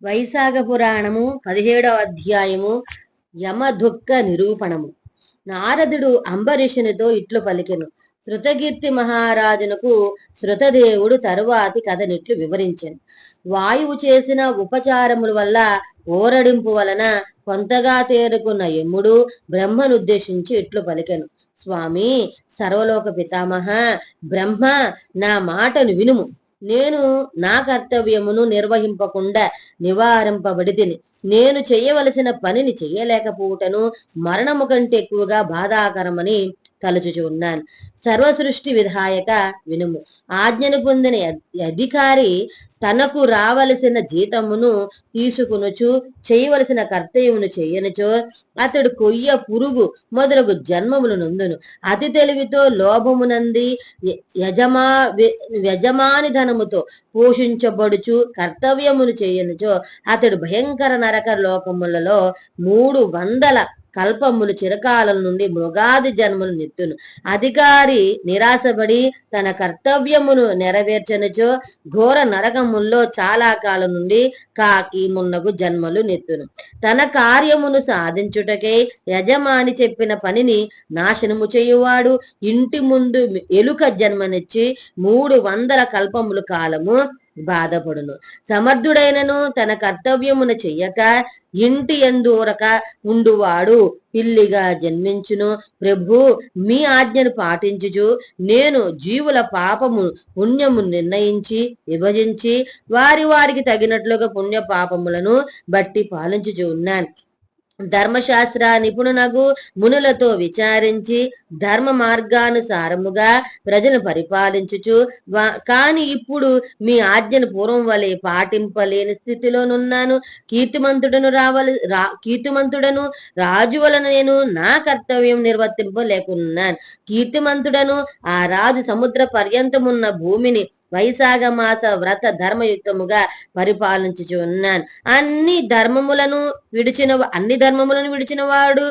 వైశాఖ పురాణము 17వ అధ్యాయము యమదుఃఖ నిరూపణము. నారదుడు అంబరీషునితో ఇట్లు పలికెను. శృతకీర్తి మహారాజునకు శృతదేవుడు తరువాతి కథనిట్లు వివరించెను. వాయువు చేసిన ఉపచారముల వల్ల ఓరడింపు వలన కొంతగా తేరుకున్న యముడు బ్రహ్మనుద్దేశించి ఇట్లు పలికెను. స్వామి, సర్వలోక పితామహ బ్రహ్మ, నా మాటను వినుము. నేను నా కర్తవ్యమును నిర్వహింపకుండా నివారింపబడితిని. నేను చేయవలసిన పనిని చెయ్యలేకపోవటను మరణము కంటే ఎక్కువగా బాధాకరమని తలుచుచున్నాను. సర్వసృష్టి విధాయక వినుము. ఆజ్ఞను పొందిన అధికారి తనకు రావలసిన జీతమును తీసుకునుచు చేయవలసిన కర్తవ్యమును చెయ్యనుచో అతడు కొయ్య పురుగు మొదలగు జన్మములు నొందును. అతి తెలివితో లోభమునంది యజమాని ధనముతో పోషించబడుచు కర్తవ్యమును చేయనుచో అతడు భయంకర నరక లోకములలో 300 కల్పములు చిరకాలం నుండి మృగాది జన్మలు నెత్తును. అధికారి నిరాశపడి తన కర్తవ్యమును నెరవేర్చనుచో ఘోర నరకముల్లో చాలా కాలం నుండి కాకి మున్నగు జన్మలు నెత్తును. తన కార్యమును సాధించుటకై యజమాని చెప్పిన పనిని నాశనము చేయువాడు ఇంటి ముందు ఎలుక జన్మనిచ్చి 300 కల్పములు కాలము బాధపడును. సమర్థుడైనను తన కర్తవ్యమును చెయ్యక ఇంటి యందూరక ఉండువాడు పిల్లిగా జన్మించును. ప్రభు, మీ ఆజ్ఞను పాటించుచు నేను జీవుల పాపము పుణ్యము నిర్ణయించి విభజించి వారికి తగినట్లుగా పుణ్య పాపములను బట్టి పాలించుచు ఉన్నాను. ధర్మశాస్త్ర నిపుణునగు మునులతో విచారించి ధర్మ మార్గానుసారముగా ప్రజలను పరిపాలించుచు కాని ఇప్పుడు మీ ఆజ్ఞను పూర్వం వలె పాటింపలేని స్థితిలోనున్నాను. కీర్తిమంతుడను రాజు వలన నేను నా కర్తవ్యం నిర్వర్తింపలేకున్నాను. కీర్తిమంతుడను ఆ రాజు సముద్ర పర్యంతమున్న భూమిని వైశాఖ మాస వ్రత ధర్మయుక్తముగా పరిపాలించుచు ఉన్నాను. అన్ని ధర్మములను విడిచిన వాడు,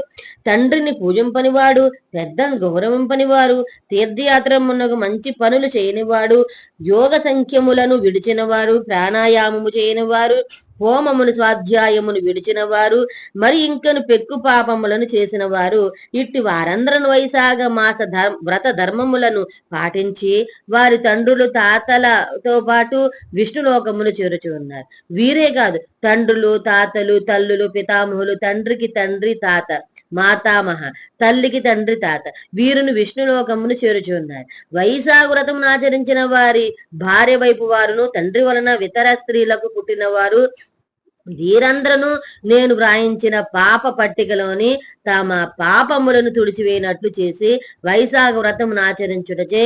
తండ్రిని పూజింపనివాడు, పెద్దను గౌరవింపనివారు, తీర్థయాత్రమునకు మంచి పనులు చేయనివాడు, యోగ సంఖ్యములను విడిచినవారు, ప్రాణాయామము చేయనివారు, హోమమును స్వాధ్యాయమును విడిచిన వారు, మరి ఇంకను పెక్కు పాపములను చేసిన వారు, ఇట్టి వారందరూ వైశాఖ మాస వ్రత ధర్మములను పాటించి వారి తండ్రులు తాతలతో పాటు విష్ణులోకమును చేరుచు ఉన్నారు. వీరే కాదు, తండ్రులు తాతలు తల్లులు పితామహులు, తండ్రికి తండ్రి తాత మాతామహ, తల్లికి తండ్రి తాత, వీరును విష్ణులోకమును చేరుచున్నారు. వైశాఖ వ్రతమును ఆచరించిన వారి భార్య వైపు వారును తండ్రి వలన ఇతర స్త్రీలకు పుట్టిన వారు వీరందరూ నేను వ్రాయించిన పాప పట్టికలోని తమ పాపములను తుడిచివేయనట్లు చేసి వైశాఖ వ్రతమును ఆచరించుటచే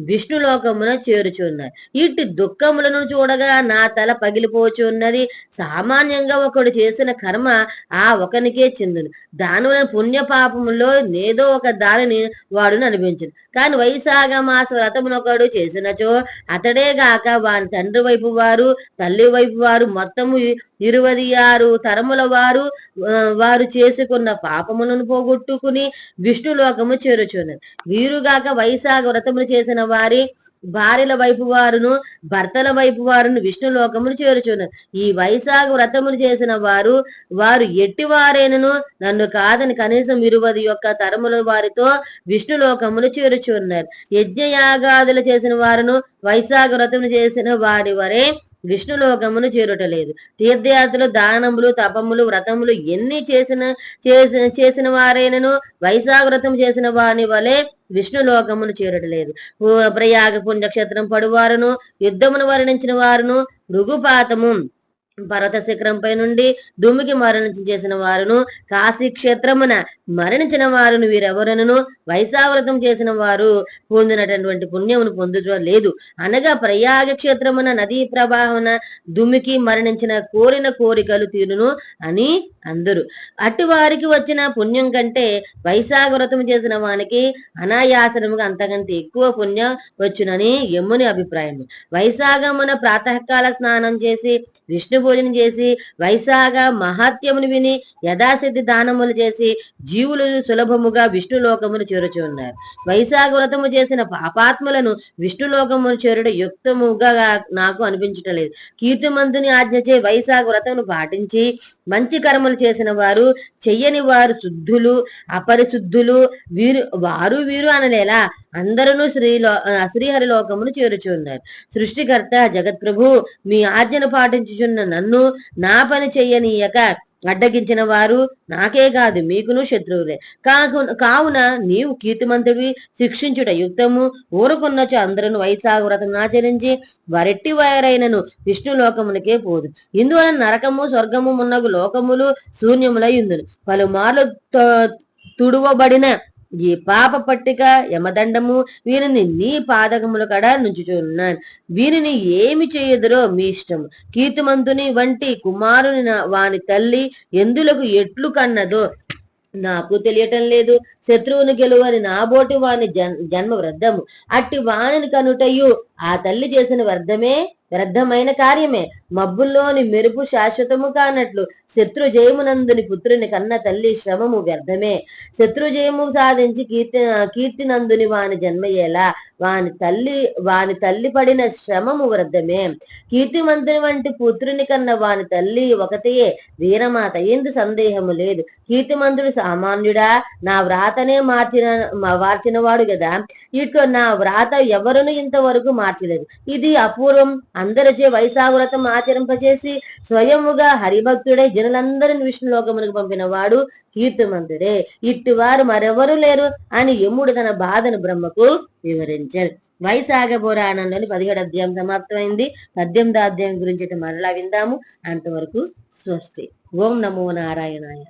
విష్ణులోకమున చేరుచున్నారు. ఇట్టి దుఃఖములను చూడగా నా తల పగిలిపోచున్నది. సామాన్యంగా ఒకడు చేసిన కర్మ ఆ ఒకనికే చెందును. దానివలన పుణ్య పాపములో ఏదో ఒక దానిని వాడును అనిపించును. కానీ వైశాఖ మాస వ్రతమునొకడు చేసినచో అతడే గాక వాని తండ్రి వైపు వారు తల్లి వైపు వారు మొత్తము 26 తరముల వారు చేసుకున్న పాపములను పోగొట్టుకుని విష్ణులోకము చేరుచున్నారు. వీరుగాక వైశాఖ వ్రతములు చేసిన వారి భార్యల వైపు వారును భర్తల వైపు వారును విష్ణులోకమును చేరుచున్నారు. ఈ వైశాఖ వ్రతములు చేసిన వారు ఎట్టివారేనను నన్ను కాదని కనీసం 21 తరముల వారితో విష్ణులోకమును చేరుచున్నారు. యజ్ఞయాగాదులు చేసిన వారును వైశాఖ వ్రతములు చేసిన వారి వరే విష్ణులోకమును చేరుటలేదు. తీర్థయాత్రలు దానములు తపములు వ్రతములు ఎన్ని చేసిన వారైనను వైశాఖ వ్రతం చేసిన వాని వలె విష్ణులోకమును చేరటలేదు. ప్రయాగ పుణ్యక్షేత్రం పడువారును యుద్ధమును వర్ణించిన వారును భృగుపాతము పర్వత శిఖరంపై నుండి దుమ్మికి మరణించి చేసిన వారును కాశీ క్షేత్రమున మరణించిన వారును వీరెవరను వైశావ్రతం చేసిన వారు పొందినటువంటి పుణ్యమును పొందుట లేదు. అనగా ప్రయాగ క్షేత్రమున నదీ ప్రవాహమున దుమ్మికి మరణించిన కోరిన కోరికలు తీరును అని అందరు. అట్టి వారికి వచ్చిన పుణ్యం కంటే వైశాఖ వ్రతం చేసిన వానికి అనాయాసనముగా అంతకంటే ఎక్కువ పుణ్యం వచ్చునని యముని అభిప్రాయం. వైశాఖమున ప్రాతకాల స్నానం చేసి విష్ణు భోజనం చేసి వైశాఖ మహాత్యమును విని యథాశక్తి దానములు చేసి జీవులు సులభముగా విష్ణులోకమును చేరుచున్నారు. వైశాఖ వ్రతము చేసిన పాపాత్ములను విష్ణులోకమును చేరుట యుక్తముగా నాకు అనిపించటలేదు. కీర్తిమంతుని ఆజ్ఞచే వైశాఖ వ్రతమును పాటించి మంచి కర్మలు చేసిన వారు చెయ్యని వారు శుద్ధులు అపరిశుద్ధులు వీరు అనలేలా అందరూ శ్రీహరి లోకమును చేరుచున్నారు. సృష్టికర్త జగత్ప్రభు మీ ఆజ్ఞను పాటించుచున్న నన్ను నా పని చెయ్యనీయక అడ్డగించిన వారు నాకే కాదు మీకును శత్రువులే. కావున నీవు కీర్తిమంతుడివి, శిక్షించుట యుక్తము. ఊరుకున్నచో అందరూ వైశాఖ వ్రతం ఆచరించి వరెట్టి వారైనను విష్ణులోకమునికే పోదు. ఇందువలన నరకము స్వర్గము మున్నగు లోకములు శూన్యములై ఉందును. పలుమార్లు తుడువబడిన ఈ పాప పట్టిక యమదండము వీరిని నీ పాదకముల కడ నుంచుచున్నాను. వీరిని ఏమి చేయుదురో మీ ఇష్టము. కీర్తిమంతుని వంటి కుమారుని వాని తల్లి ఎందులకు ఎట్లు కన్నదో నాకు తెలియటం లేదు. శత్రువుని గెలువని నాబోటి వాని జన్మ వ్యర్థము. అట్టి వాణిని కనుటయు ఆ తల్లి చేసిన వ్యర్థమైన కార్యమే. మబ్బుల్లోని మెరుపు శాశ్వతము కానట్లు శత్రు జయమునందుని పుత్రుని కన్న తల్లి శ్రమము వ్యర్థమే. శత్రు జయము సాధించి కీర్తినందుని వాని జన్మయ్యేలా వాని తల్లి పడిన శ్రమము వ్యర్థమే. కీర్తిమంతుని వంటి పుత్రుని కన్న వాని తల్లి ఒకటే వీరమాత, ఎందు సందేహము లేదు. కీర్తిమంతుడు సామాన్యుడా, నా వ్రాతనే మార్చినవాడు గదా. ఇక నా వ్రాత ఎవరును ఇంతవరకు మార్చలేదు. ఇది అపూర్వం. అందరిచే వైశాఖ వ్రతం ఆచరింపచేసి స్వయముగా హరిభక్తుడై జనులందరిని విష్ణులోకమునకు పంపిన వాడు కీర్తిమంతుడే. ఇట్టివారు మరెవరు లేరు అని యముడు తన బాధను బ్రహ్మకు వివరించారు. వైశాఖ పురాణంలోని 17 అధ్యాయం సమాప్తమైంది. 18వ అధ్యాయం గురించి అయితే మరలా విందాము. అంతవరకు స్వస్తి. ఓం నమో నారాయణాయ.